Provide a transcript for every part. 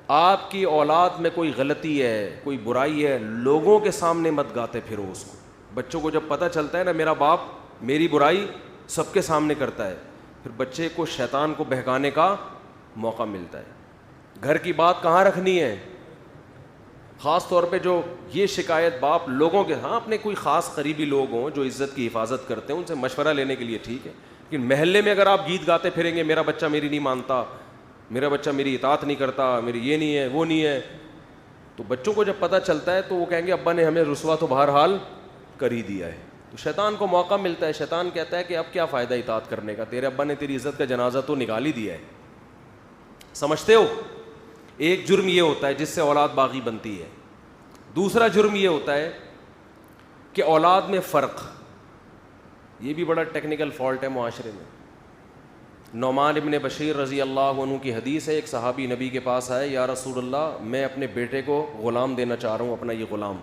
آپ کی اولاد میں کوئی غلطی ہے, کوئی برائی ہے, لوگوں کے سامنے مت گاتے پھرو اس کو. بچوں کو جب پتہ چلتا ہے نا میرا باپ میری برائی سب کے سامنے کرتا ہے, پھر بچے کو شیطان کو بہکانے کا موقع ملتا ہے. گھر کی بات کہاں رکھنی ہے, خاص طور پہ جو یہ شکایت باپ لوگوں کے, ہاں اپنے کوئی خاص قریبی لوگ ہوں جو عزت کی حفاظت کرتے ہیں ان سے مشورہ لینے کے لیے ٹھیک ہے, لیکن محلے میں اگر آپ گیت گاتے پھریں گے میرا بچہ میری نہیں مانتا, میرا بچہ میری اطاعت نہیں کرتا, میری یہ نہیں ہے وہ نہیں ہے, تو بچوں کو جب پتہ چلتا ہے تو وہ کہیں گے ابا نے ہمیں رسوا تو بہرحال کر ہی دیا ہے. تو شیطان کو موقع ملتا ہے, شیطان کہتا ہے کہ اب کیا فائدہ اطاعت کرنے کا, تیرے ابا نے تیری عزت کا جنازہ تو نکال ہی دیا ہے. سمجھتے ہو؟ ایک جرم یہ ہوتا ہے جس سے اولاد باغی بنتی ہے. دوسرا جرم یہ ہوتا ہے کہ اولاد میں فرق, یہ بھی بڑا ٹیکنیکل فالٹ ہے معاشرے میں. نعمان ابن بشیر رضی اللہ عنہ کی حدیث ہے, ایک صحابی نبی کے پاس آئے, یا رسول اللہ میں اپنے بیٹے کو غلام دینا چاہ رہا ہوں, اپنا یہ غلام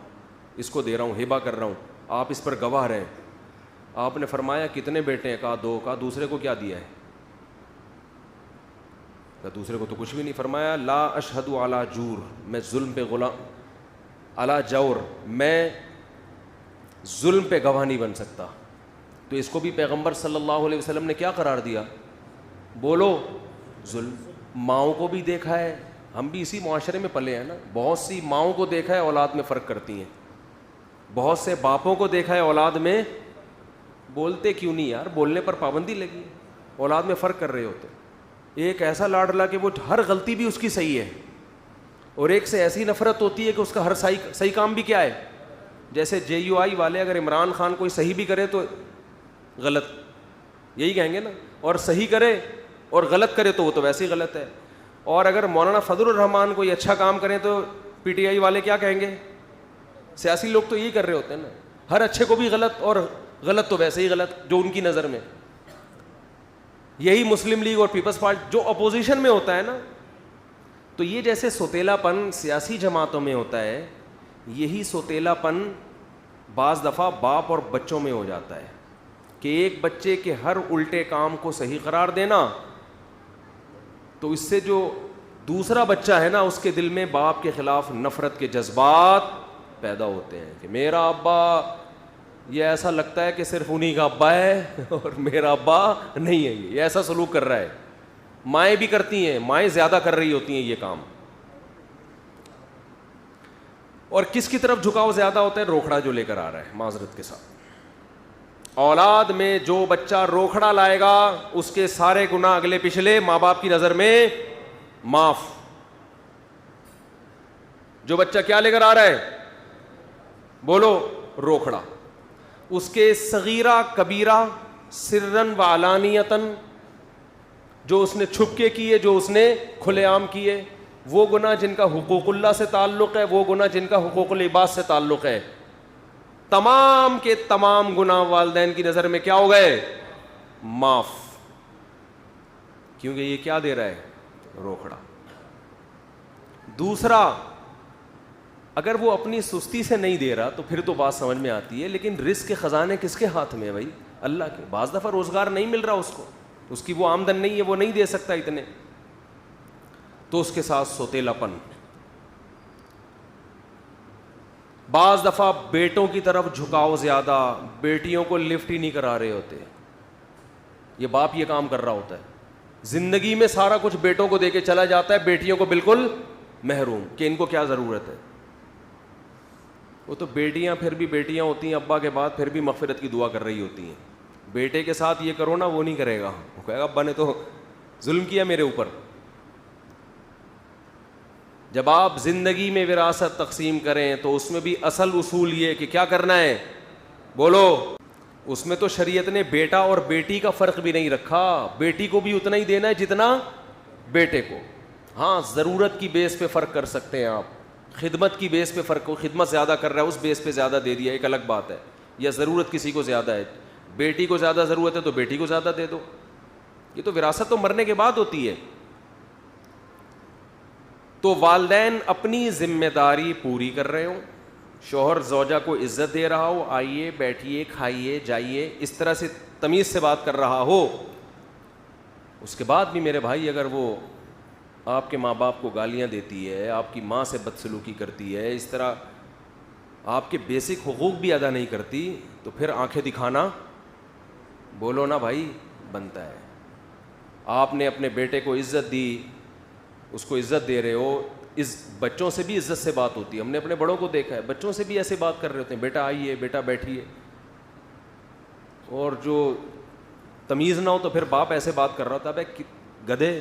اس کو دے رہا ہوں, ہبہ کر رہا ہوں, آپ اس پر گواہ رہیں. آپ نے فرمایا کتنے بیٹے ہیں؟ کہا دو. کہا دوسرے کو کیا دیا ہے؟ کہا دوسرے کو تو کچھ بھی نہیں. فرمایا لا اشہد علی جور, میں ظلم پہ غلام علی جور, میں ظلم پہ گواہ نہیں بن سکتا. تو اس کو بھی پیغمبر صلی اللہ علیہ وسلم نے کیا قرار دیا؟ بولو ظلم. ماؤں کو بھی دیکھا ہے, ہم بھی اسی معاشرے میں پلے ہیں نا, بہت سی ماؤں کو دیکھا ہے اولاد میں فرق کرتی ہیں, بہت سے باپوں کو دیکھا ہے اولاد میں بولتے کیوں نہیں یار, بولنے پر پابندی لگی ہے, اولاد میں فرق کر رہے ہوتے. ایک ایسا لاڈلا کہ وہ ہر غلطی بھی اس کی صحیح ہے, اور ایک سے ایسی نفرت ہوتی ہے کہ اس کا ہر صحیح کام بھی کیا ہے. جیسے JUI والے اگر عمران خان کوئی صحیح بھی کرے تو غلط, یہی کہیں گے نا, اور صحیح کرے اور غلط کرے تو وہ تو ویسے ہی غلط ہے. اور اگر مولانا فضل الرحمان کوئی اچھا کام کریں تو PTI والے کیا کہیں گے؟ سیاسی لوگ تو یہی کر رہے ہوتے ہیں نا, ہر اچھے کو بھی غلط, اور غلط تو ویسے ہی غلط جو ان کی نظر میں. یہی مسلم لیگ اور پیپلز پارٹی جو اپوزیشن میں ہوتا ہے نا, تو یہ جیسے سوتیلا پن سیاسی جماعتوں میں ہوتا ہے, یہی سوتیلا پن بعض دفعہ باپ اور بچوں میں ہو جاتا ہے کہ ایک بچے کے ہر الٹے کام کو صحیح قرار دینا, تو اس سے جو دوسرا بچہ ہے نا اس کے دل میں باپ کے خلاف نفرت کے جذبات پیدا ہوتے ہیں کہ میرا ابا, یہ ایسا لگتا ہے کہ صرف انہی کا ابا ہے اور میرا ابا نہیں ہے, یہ ایسا سلوک کر رہا ہے. مائیں بھی کرتی ہیں, مائیں زیادہ کر رہی ہوتی ہیں یہ کام. اور کس کی طرف جھکاؤ زیادہ ہوتا ہے؟ روکھڑا جو لے کر آ رہا ہے. معذرت کے ساتھ اولاد میں جو بچہ روکھڑا لائے گا اس کے سارے گناہ اگلے پچھلے ماں باپ کی نظر میں معاف. جو بچہ کیا لے کر آ رہا ہے؟ بولو روکھڑا. اس کے صغیرہ کبیرہ سرن و علانیتن, جو اس نے چھپ کے کیے, جو اس نے کھلے عام کیے, وہ گناہ جن کا حقوق اللہ سے تعلق ہے, وہ گناہ جن کا حقوق العباد سے تعلق ہے, تمام کے تمام گناہ والدین کی نظر میں کیا ہو گئے؟ معاف. کیونکہ یہ کیا دے رہا ہے؟ روکھڑا. دوسرا, اگر وہ اپنی سستی سے نہیں دے رہا تو پھر تو بات سمجھ میں آتی ہے, لیکن رزق کے خزانے کس کے ہاتھ میں ہے بھائی؟ اللہ کے. بعض دفعہ روزگار نہیں مل رہا اس کو, اس کی وہ آمدن نہیں ہے, وہ نہیں دے سکتا اتنے, تو اس کے ساتھ سوتیلا پن. بعض دفعہ بیٹوں کی طرف جھکاؤ زیادہ, بیٹیوں کو لفٹ ہی نہیں کرا رہے ہوتے, یہ باپ یہ کام کر رہا ہوتا ہے. زندگی میں سارا کچھ بیٹوں کو دے کے چلا جاتا ہے, بیٹیوں کو بالکل محروم کہ ان کو کیا ضرورت ہے. وہ تو بیٹیاں پھر بھی بیٹیاں ہوتی ہیں, ابا کے بعد پھر بھی مغفرت کی دعا کر رہی ہوتی ہیں. بیٹے کے ساتھ یہ کرو نا وہ نہیں کرے گا, وہ کہے گا ابا نے تو ظلم کیا میرے اوپر. جب آپ زندگی میں وراثت تقسیم کریں تو اس میں بھی اصل اصول یہ کہ کیا کرنا ہے؟ بولو. اس میں تو شریعت نے بیٹا اور بیٹی کا فرق بھی نہیں رکھا, بیٹی کو بھی اتنا ہی دینا ہے جتنا بیٹے کو. ہاں ضرورت کی بیس پہ فرق کر سکتے ہیں آپ, خدمت کی بیس پہ فرق ہو, خدمت زیادہ کر رہا ہے اس بیس پہ زیادہ دے دیا, ایک الگ بات ہے. یا ضرورت کسی کو زیادہ ہے, بیٹی کو زیادہ ضرورت ہے تو بیٹی کو زیادہ دے دو. یہ تو وراثت تو مرنے کے بعد ہوتی ہے. تو والدین اپنی ذمہ داری پوری کر رہے ہوں, شوہر زوجہ کو عزت دے رہا ہو, آئیے بیٹھیے کھائیے جائیے, اس طرح سے تمیز سے بات کر رہا ہو, اس کے بعد بھی میرے بھائی اگر وہ آپ کے ماں باپ کو گالیاں دیتی ہے, آپ کی ماں سے بدسلوکی کرتی ہے, اس طرح آپ کے بیسک حقوق بھی ادا نہیں کرتی, تو پھر آنکھیں دکھانا بولو نا بھائی بنتا ہے. آپ نے اپنے بیٹے کو عزت دی, اس کو عزت دے رہے ہو, اس بچوں سے بھی عزت سے بات ہوتی ہے. ہم نے اپنے بڑوں کو دیکھا ہے, بچوں سے بھی ایسے بات کر رہے ہوتے ہیں, بیٹا آئیے, بیٹا بیٹھیے. اور جو تمیز نہ ہو تو پھر باپ ایسے بات کر رہا ہوتا ہے, گدھے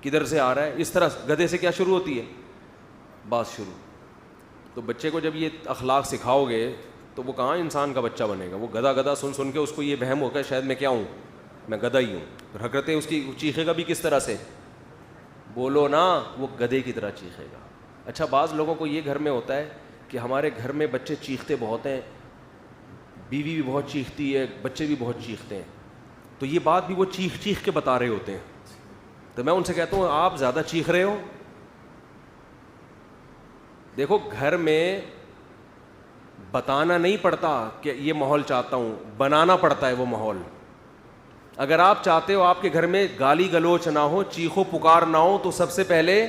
کدھر سے آ رہا ہے, اس طرح گدھے سے کیا شروع ہوتی ہے بات شروع. تو بچے کو جب یہ اخلاق سکھاؤ گے تو وہ کہاں انسان کا بچہ بنے گا. وہ گدھا گدھا سن سن کے اس کو یہ وہم ہوگا شاید میں کیا ہوں, میں گدھا ہی ہوں. پھر حرکتیں اس کی چیخے گا بھی کس طرح سے, بولو نا, وہ گدھے کی طرح چیخے گا. اچھا بعض لوگوں کو یہ گھر میں ہوتا ہے کہ ہمارے گھر میں بچے چیختے بہت ہیں, بیوی بھی بہت چیختی ہے, بچے بھی بہت چیختے ہیں, تو یہ بات بھی وہ چیخ چیخ کے بتا رہے ہوتے ہیں. تو میں ان سے کہتا ہوں آپ زیادہ چیخ رہے ہو. دیکھو گھر میں بتانا نہیں پڑتا کہ یہ ماحول چاہتا ہوں, بنانا پڑتا ہے وہ ماحول. اگر آپ چاہتے ہو آپ کے گھر میں گالی گلوچ نہ ہو, چیخو پکار نہ ہو, تو سب سے پہلے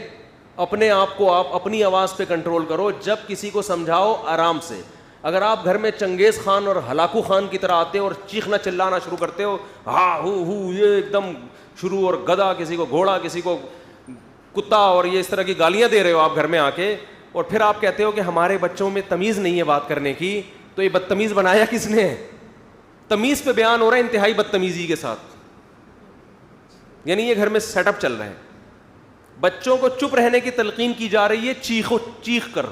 اپنے آپ کو آپ اپنی آواز پہ کنٹرول کرو. جب کسی کو سمجھاؤ آرام سے. اگر آپ گھر میں چنگیز خان اور ہلاکو خان کی طرح آتے ہو اور چیخنا چلانا شروع کرتے ہو, ہاں ہو یہ ایک دم شروع, اور گدھا کسی کو گھوڑا کسی کو کتا, اور یہ اس طرح کی گالیاں دے رہے ہو آپ گھر میں آ کے, اور پھر آپ کہتے ہو کہ ہمارے بچوں میں تمیز نہیں ہے بات کرنے کی, تو یہ بدتمیز بنایا کس نے ہے؟ تمیز پہ بیان ہو رہا ہے انتہائی بدتمیزی کے ساتھ. یعنی یہ گھر میں سیٹ اپ چل رہا ہے. بچوں کو چپ رہنے کی تلقین کی جا رہی ہے چیخ کر.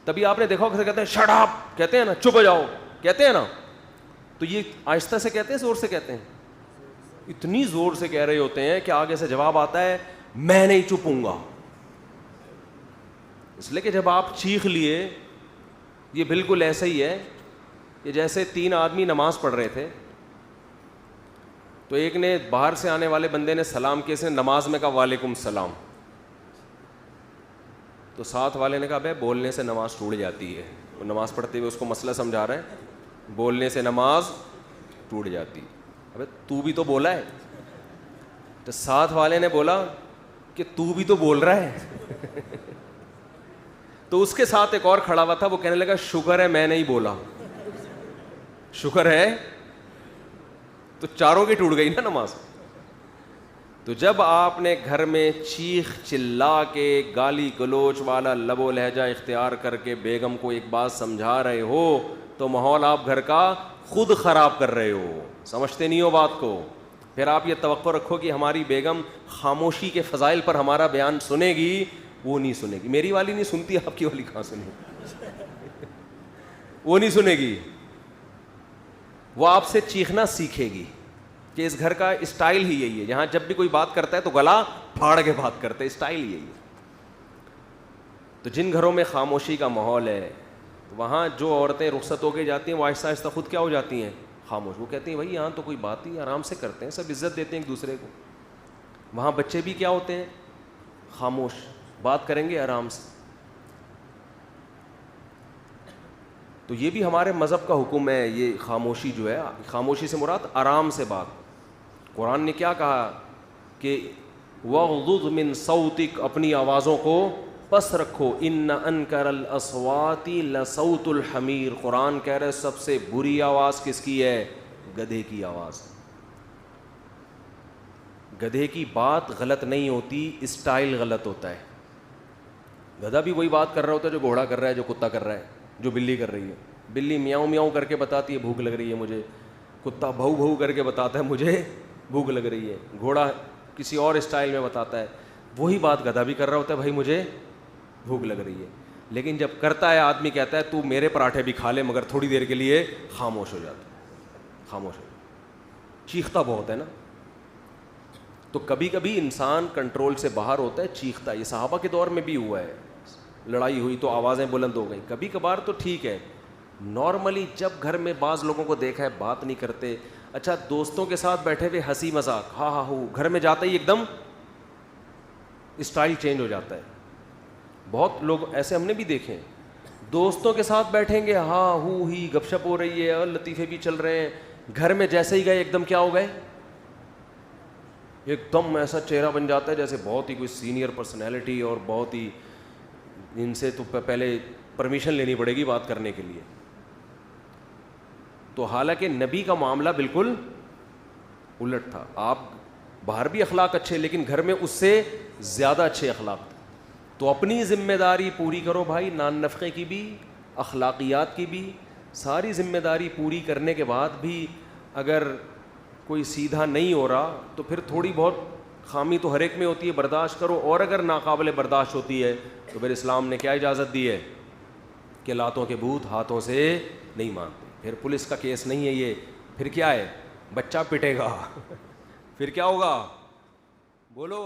تبھی آپ نے دیکھا کہ کہتے ہیں شٹ اپ, کہتے ہیں نا, چپ ہو جاؤ کہتے ہیں نا, تو یہ آہستہ سے کہتے ہیں زور سے کہتے ہیں؟ اتنی زور سے کہہ رہے ہوتے ہیں کہ آگے سے جواب آتا ہے میں نہیں چپوں گا. اس لیے کہ جب آپ چیخ لیے, یہ بالکل ایسا ہی ہے کہ جیسے 3 آدمی نماز پڑھ رہے تھے, تو ایک نے باہر سے آنے والے بندے نے سلام کیے, سے نماز میں کہا وعلیکم السلام, تو ساتھ والے نے کہا بھائی بولنے سے نماز ٹوٹ جاتی ہے. وہ نماز پڑھتے ہوئے اس کو مسئلہ سمجھا رہے ہیں, بولنے سے نماز ٹوٹ جاتی. ابے تو بھی تو بولا ہے. تو ساتھ والے نے بولا کہ تو بھی تو بول رہا ہے. تو اس کے ساتھ ایک اور کھڑا ہوا تھا, وہ کہنے لگا شکر ہے میں نہیں بولا, شکر ہے. تو چاروں کی ٹوٹ گئی نا نماز. تو جب آپ نے گھر میں چیخ چلا کے گالی گلوچ والا لب و لہجہ اختیار کر کے بیگم کو ایک بات سمجھا رہے ہو, تو ماحول آپ گھر کا خود خراب کر رہے ہو, سمجھتے نہیں ہو بات کو. پھر آپ یہ توقع رکھو کہ ہماری بیگم خاموشی کے فضائل پر ہمارا بیان سنے گی, وہ نہیں سنے گی. میری والی نہیں سنتی, آپ کی والی کہاں سنے گی؟ وہ نہیں سنے گی. وہ آپ سے چیخنا سیکھے گی کہ اس گھر کا اسٹائل ہی یہی ہے, جہاں جب بھی کوئی بات کرتا ہے تو گلا پھاڑ کے بات کرتے ہیں, اسٹائل یہی ہے. تو جن گھروں میں خاموشی کا ماحول ہے, وہاں جو عورتیں رخصت ہو کے جاتی ہیں وہ آہستہ آہستہ خود کیا ہو جاتی ہیں, خاموش. وہ کہتی ہیں بھائی یہاں تو کوئی بات نہیں, آرام سے کرتے ہیں, سب عزت دیتے ہیں ایک دوسرے کو. وہاں بچے بھی کیا ہوتے ہیں, خاموش, بات کریں گے آرام سے. تو یہ بھی ہمارے مذہب کا حکم ہے, یہ خاموشی جو ہے, خاموشی سے مراد آرام سے بات. قرآن نے کیا کہا کہ وَغْضُضْ مِن صَوْتِكَ, اپنی آوازوں کو پس رکھو, إِنَّ أَنْكَرَ الْأَصْوَاتِ لَصَوْتُ الْحَمِيرِ. قرآن کہہ رہے سب سے بری آواز کس کی ہے, گدھے کی آواز. گدھے کی بات غلط نہیں ہوتی, اسٹائل غلط ہوتا ہے. گدھا بھی وہی بات کر رہا ہوتا ہے جو گھوڑا کر رہا ہے, جو کتا کر رہا ہے, جو بلی کر رہی ہے. بلی میاؤں میاؤں کر کے بتاتی ہے بھوک لگ رہی ہے مجھے, کتا بھو بھو کر کے بتاتا ہے مجھے بھوک لگ رہی ہے, گھوڑا کسی اور اسٹائل میں بتاتا ہے. وہی بات گدھا بھی کر رہا ہوتا ہے, بھائی مجھے بھوک لگ رہی ہے. لیکن جب کرتا ہے آدمی کہتا ہے تو میرے پراٹھے بھی کھا لے مگر تھوڑی دیر کے لیے خاموش ہو جاتا ہے, خاموش ہو جاتا. چیختا بہت ہے نا. تو کبھی کبھی انسان کنٹرول سے باہر ہوتا ہے, چیختا. یہ صحابہ کے دور میں بھی ہوا ہے, لڑائی ہوئی تو آوازیں بلند ہو گئیں. کبھی کبھار تو ٹھیک ہے, نارملی جب گھر میں بعض لوگوں کو دیکھا ہے بات نہیں کرتے. اچھا دوستوں کے ساتھ بیٹھے ہوئے ہنسی مذاق, ہاں ہاں ہو, گھر میں جاتا ہی ایک دم اسٹائل چینج ہو جاتا ہے. بہت لوگ ایسے ہم نے بھی دیکھے, دوستوں کے ساتھ بیٹھیں گے, ہاں ہو ہی گپ شپ ہو رہی ہے اور لطیفے بھی چل رہے ہیں, گھر میں جیسے ہی گئے ایک دم کیا ہو گئے, ایک دم ایسا چہرہ بن جاتا ہے جیسے بہت ہی کوئی سینئر پرسنالٹی اور بہت ہی، ان سے تو پہلے پرمیشن لینی پڑے گی بات کرنے کے لیے. تو حالانکہ نبی کا معاملہ بالکل الٹ تھا. آپ باہر بھی اخلاق اچھے لیکن گھر میں اس سے زیادہ اچھے اخلاق تھے. تو اپنی ذمہ داری پوری کرو بھائی، نان نفقے کی بھی، اخلاقیات کی بھی، ساری ذمہ داری پوری کرنے کے بعد بھی اگر کوئی سیدھا نہیں ہو رہا تو پھر تھوڑی بہت خامی تو ہر ایک میں ہوتی ہے، برداشت کرو. اور اگر ناقابل برداشت ہوتی ہے تو پھر اسلام نے کیا اجازت دی ہے کہ لاتوں کے بھوت ہاتھوں سے نہیں مانتے. پھر پولیس کا کیس نہیں ہے یہ، پھر کیا ہے، بچہ پٹے گا. پھر کیا ہوگا، بولو.